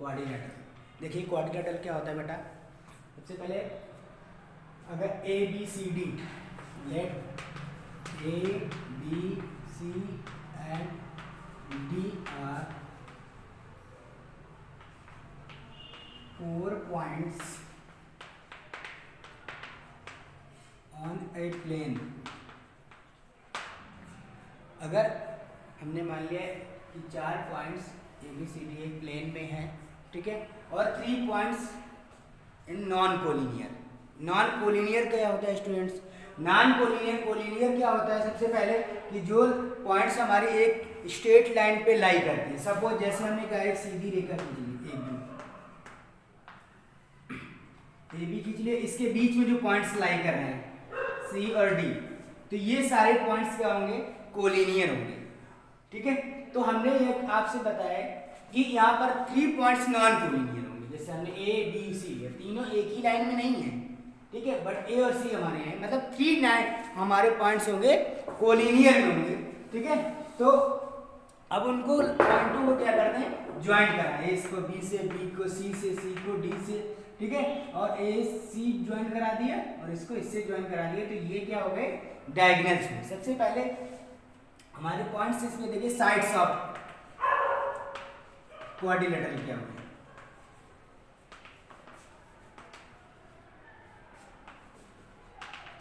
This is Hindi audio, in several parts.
क्वाड्रिलेटरल। देखिए क्वाड्रिलेटरल क्या होता है बेटा, सबसे पहले अगर A B C D, let A B C and D are 4 points on a plane। अगर हमने मान लिया कि 4 points A B C D एक प्लेन में है, ठीक है, और 3 पॉइंट्स इन नॉन कोलिनियर। नॉन कोलिनियर क्या होता है स्टूडेंट्स? नॉन कोलिनियर कोलिनियर क्या होता है? सबसे पहले कि जो पॉइंट्स हमारी एक स्ट्रेट लाइन पे लाई करती है। सपोज जैसे हमने कहा एक सीधी रेखा खींच ली, ए बी खींच लिए, इसके बीच में जो पॉइंट्स लाई कर रहे हैं सी और डी, तो ये सारे पॉइंट्स क्या होंगे? कोलिनियर होंगे, ठीक है। तो हमने ये आपसे बताया कि यहाँ पर 3 पॉइंट्स नॉन कोलिनियर होंगे। जैसे हमने ए बी सी, तीनों एक ही लाइन में नहीं है, ठीक है, बट ए और सी हमारे हैं, मतलब 3 हमारे पॉइंट्स होंगे कोलिनियर में होंगे, ठीक है। तो अब उनको पॉइंटों को क्या करते हैं? ज्वाइंट कराना है। इसको बी से, बी को सी से, सी को डी से, ठीक है, और ए सी ज्वाइन करा दिया और इसको इससे ज्वाइन करा दिया, तो ये क्या हो गए? डायगोनल्स हुए। सबसे पहले हमारे पॉइंट्स इसमें देखिए साइड्स ऑफ क्वाड्रिलेटरल क्या होंगे?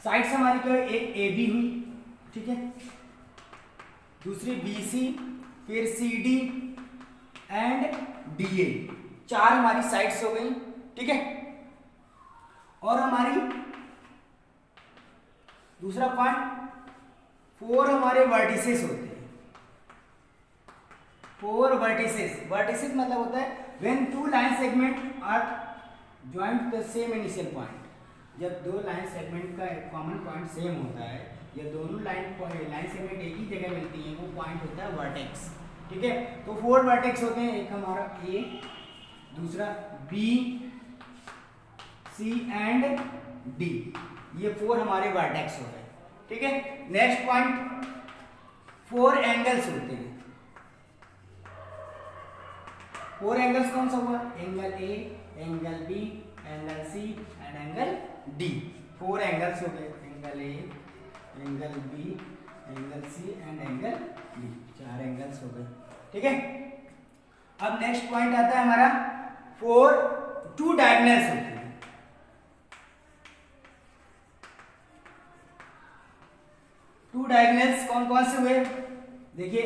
साइड्स हमारी क्या है? एक ए बी हुई, ठीक है, दूसरी बी सी, फिर C D and D A. 4 हमारी साइड्स हो गई, ठीक है। और हमारी दूसरा पॉइंट 4 हमारे वर्टिसेस होते हैं। 4 वर्टिसेस, वर्टिसेस मतलब होता है when 2 line segment are joint the same initial point. जब 2 लाइन सेगमेंट का एक कॉमन पॉइंट सेम होता है, या दोनों लाइन सेगमेंट एक ही जगह मिलती है, वो पॉइंट होता है वर्टेक्स, ठीक है। तो 4 वर्टेक्स होते हैं, एक हमारा ए, दूसरा बी, सी एंड डी, ये 4 हमारे वर्टेक्स हो गए, ठीक है। नेक्स्ट पॉइंट 4 एंगल्स होते हैं। 4 एंगल्स कौन सा हुआ? Angle A, angle B, angle C and angle D. 4 angles हो गए, angle A, angle B, angle C and angle D, 4 angles हो गए, ठीक है। अब नेक्स्ट पॉइंट आता है हमारा 2 डायगोनल्स होते हैं। 2 डायगोनल्स कौन कौन से हुए? देखिए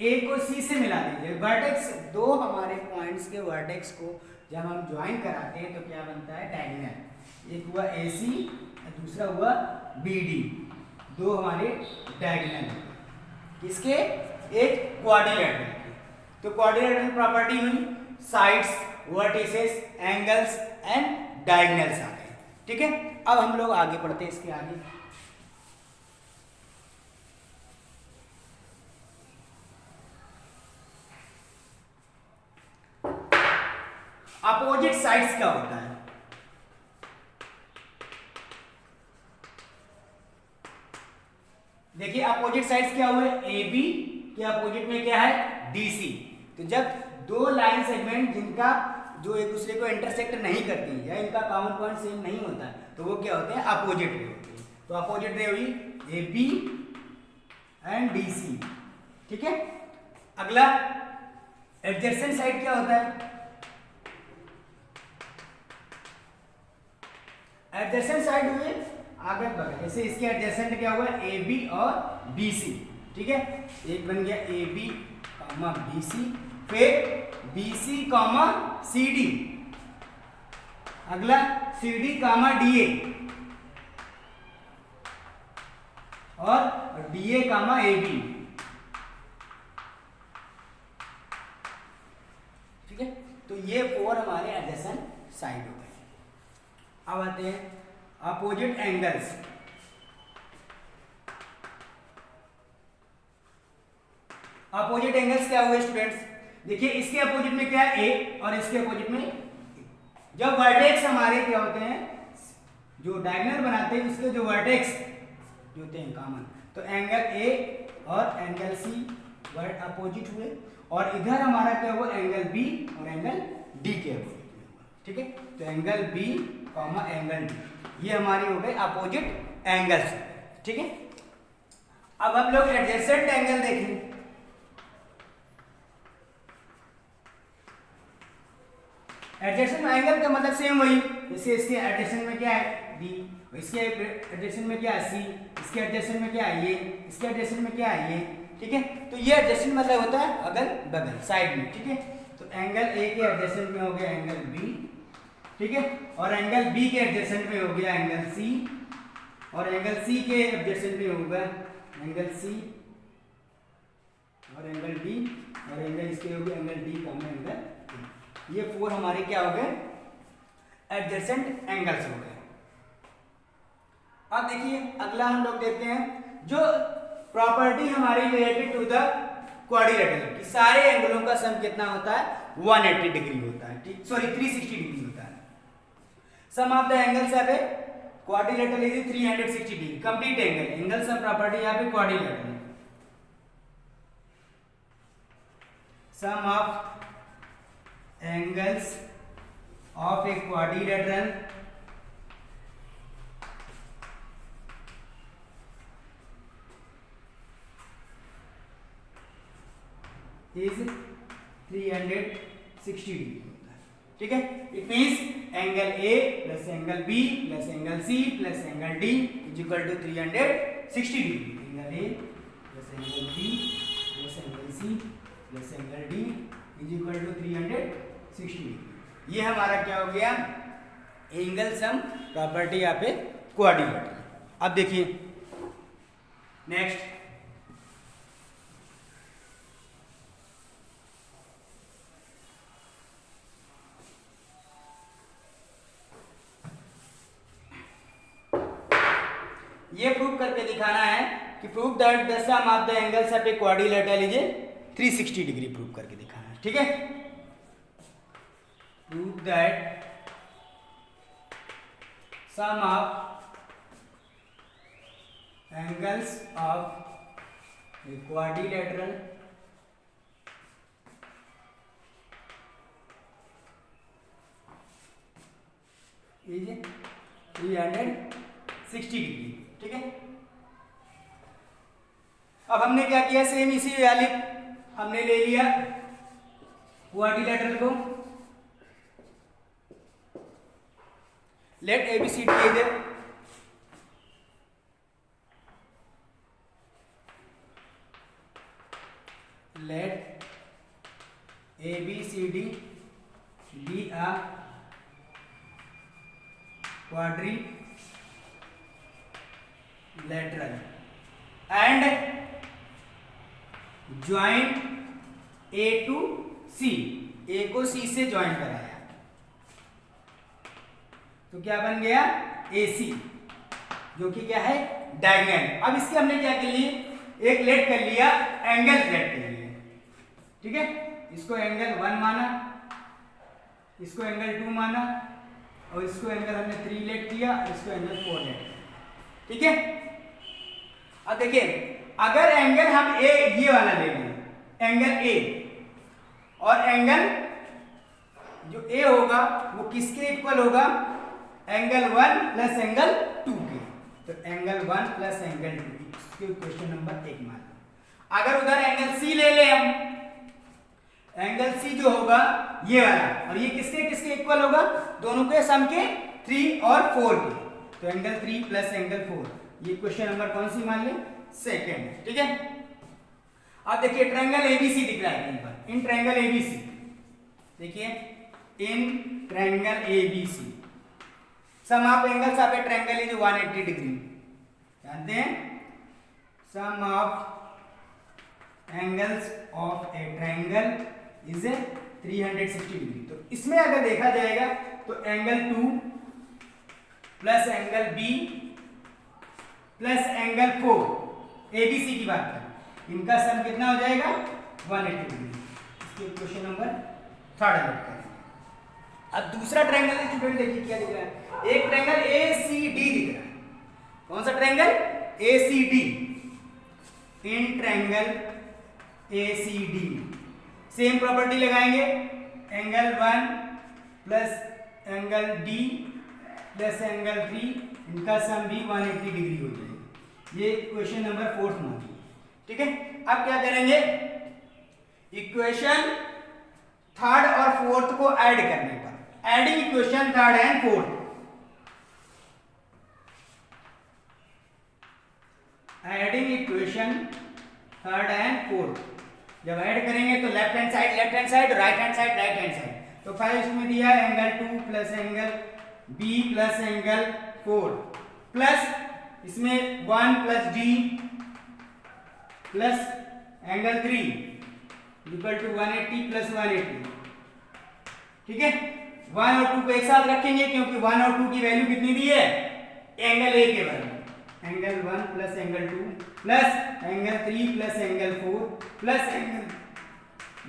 ए को सी से मिला दीजिए, वर्टेक्स 2 हमारे पॉइंट्स के वर्टेक्स को जब हम ज्वाइन कराते हैं तो क्या बनता है? डायगोनल। एक हुआ ए सी, दूसरा हुआ बी डी, 2 हमारे डायगोनल किसके? एक क्वाड्रिलेटरल के। तो क्वाड्रिलेटरल प्रॉपर्टी हुई sides, vertices, angles and diagonals आ गए, ठीक है। अब हम लोग आगे बढ़ते हैं, इसके आगे अपोजिट साइड्स क्या होता है? देखिए अपोजिट साइड्स क्या हुए? ए बी के अपोजिट में क्या है? D C. तो जब 2 लाइन सेगमेंट जिनका जो एक दूसरे को इंटरसेक्ट नहीं करती या इनका कॉमन पॉइंट सेम नहीं होता, तो वो क्या होते हैं? अपोजिट रे होते हैं। तो अपोजिट रे हुई A B and D C, ठीक है। अगला एडजेसेंट साइड क्या होता है? एडजेसेंट साइड हुए आगे बढ़े, जैसे इसके एडजेसेंट क्या हुआ? ए बी और बी सी, ठीक है। एक बन गया A B comma B C, फिर B C comma C D, अगला C D comma D A, और D A comma A B, ठीक है। तो ये 4 हमारे एडजेसेंट साइड हो गए। अब आते हैं अपोजिट एंगल्स। अपोजिट एंगल्स क्या हुए स्टूडेंट्स? देखिए इसके अपोजिट में क्या है? ए, और इसके अपोजिट में ए। जब वर्टेक्स हमारे क्या होते हैं? जो डायगोनल बनाते हैं उसके जो वर्टेक्स जो होते हैं कॉमन, तो एंगल ए और एंगल सी वर्ड अपोजिट हुए, और इधर हमारा क्या हुआ? एंगल बी और एंगल डी के अपोजिट में होगा। ठीक है, तो angle B comma angle D ये हमारी हो गई अपोजिट एंगल्स। ठीक है, अब हम लोग एडजेसेंट एंगल देखेंगे। एडजेसेंट एंगल का मतलब सेम वही, जैसे इसके एडजेसेंट में क्या है डी, इसके एडजेसेंट में क्या है सी, इसके एडजेसेंट में क्या है ये, इसके एडजेसेंट में क्या है ये। ठीक है, तो ये एडजेसेंट मतलब होता है अगल बगल साइड में। ठीक है, तो एंगल ए के एडजेसेंट में हो गया एंगल बी। ठीक है, और एंगल बी के एडजेसेंट में हो गया एंगल सी, और एंगल सी के एडजेसेंट में होगा एंगल सी, और एंगल डी, और एंगल इसके हो गया angle D comma angle D. ये 4 हमारे क्या हो गए एडजेसेंट एंगल्स हो गए। अब देखिए अगला हम लोग देखते हैं जो प्रॉपर्टी हमारी रिलेटेड टू द क्वाड्रिलेटरल कि सारे एंगलों का सम कितना होता है 180 डिग्री होता है। ठीक, सॉरी 360 डिग्री होता है। Sum of the angles of a quadrilateral is 360 degree complete angle. Angle sum property यहाँ पे quadrilateral. Sum of angles of a quadrilateral is 360 degree होता है। ठीक है, it means angle A plus angle B plus angle C plus angle D is equal to 360 degree. Angle A plus angle B plus angle C plus angle D is equal to 360 degree. ये हमारा क्या हो गया एंगल सम प्रॉपर्टी यहाँ पे क्वाड्रिलेटरल। अब देखिए नेक्स्ट, ये प्रूव करके दिखाना है कि prove that the sum of the angles of a quadrilateral is 360 degree prove करके दिखाना है। ठीक है, prove that sum of angles of a quadrilateral is 360 degree. ठीक है, अब हमने क्या किया सेम इसी वाली हमने ले लिया क्वाड्रिलेटरल को। Let ABCD is let ABCD be a quadrilateral and join A to C, A को C से ज्वाइन कराया तो क्या बन गया AC, जो कि क्या है डायगोनल। अब इसके हमने क्या कर लिए एक लेट कर लिया एंगल लेट कर लिया। ठीक है, इसको एंगल 1 माना, इसको एंगल 2 माना और इसको एंगल हमने 3 लेट किया, इसको एंगल 4 लेट किया। ठीक है, अब देखिए अगर एंगल हम ए ये वाला ले लें एंगल ए, और एंगल जो ए होगा वो किसके इक्वल होगा एंगल 1 प्लस एंगल 2 के। तो एंगल 1 प्लस एंगल 2 इसके क्वेश्चन नंबर 1 मान लो। अगर उधर एंगल सी ले ले हम, एंगल सी जो होगा ये वाला और ये किसके किसके इक्वल होगा दोनों के सम के 3 और 4 के। तो एंगल 3 प्लस एंगल 4 ये क्वेश्चन नंबर कौन सी मान ले सेकंड। ठीक है, अब देखिए ट्रायंगल एबीसी दिख रहा है कहीं पर। इन ट्रायंगल एबीसी देखिए in triangle ABC sum of angles of a triangle is 180 degree. जानते हैं sum of angles of a triangle is 360 degree. तो इसमें अगर देखा जाएगा तो angle 2 plus angle B plus angle 4 ABC की बात करें इनका सम कितना हो जाएगा 180 डिग्री। इसके क्वेश्चन नंबर 3 लेट करेंगे। अब दूसरा ट्रायंगल स्टूडेंट देखिए क्या दिख रहा है, एक ट्रायंगल एसीडी दिख रहा है। कौन सा triangle ACD. In triangle ACD same property लगाएंगे angle 1 plus angle D plus angle 3, इनका सम भी 180 डिग्री हो जाएगा। ये इक्वेशन नंबर 4 मानी, ठीक है। अब क्या करेंगे, इक्वेशन थर्ड और फोर्थ को ऐड करने पर, adding equation third and fourth, adding equation third and fourth, जब ऐड करेंगे तो left hand side, right hand side. तो पहले इसमें दिया है angle 2 plus angle B plus angle 4 plus इसमें 1 plus D plus angle 3 equal to 180 plus 180, ठीक है। 1 और 2 को एक साथ रखेंगे क्योंकि 1 और 2 की वैल्यू कितनी दी है, एंगल ए के बराबर, angle 1 plus angle 2 plus angle 3 plus angle 4 plus angle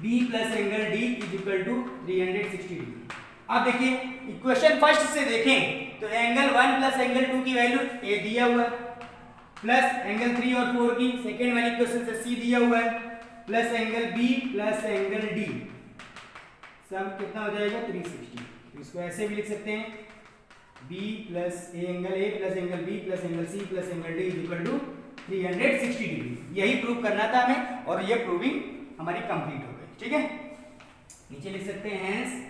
B plus angle D is equal to 360 degree. अब देखिए इक्वेशन फर्स्ट से देखें तो एंगल 1 प्लस एंगल 2 की वैल्यू ए दिया हुआ है, प्लस एंगल 3 और 4 की सेकेंड वाली इक्वेशन से सी दिया हुआ है, plus angle B plus angle D, सब कितना हो जाएगा 360। इसको ऐसे भी लिख सकते हैं b plus angle A plus angle B plus angle C plus angle D is equal to 360 degree. यही प्रूव करना था हमें और ये प्रूविंग हमारी कंप्लीट हो गई, ठीक है। नीचे लिख सकते हैं hence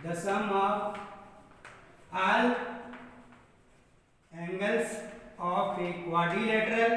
the sum of all angles of a quadrilateral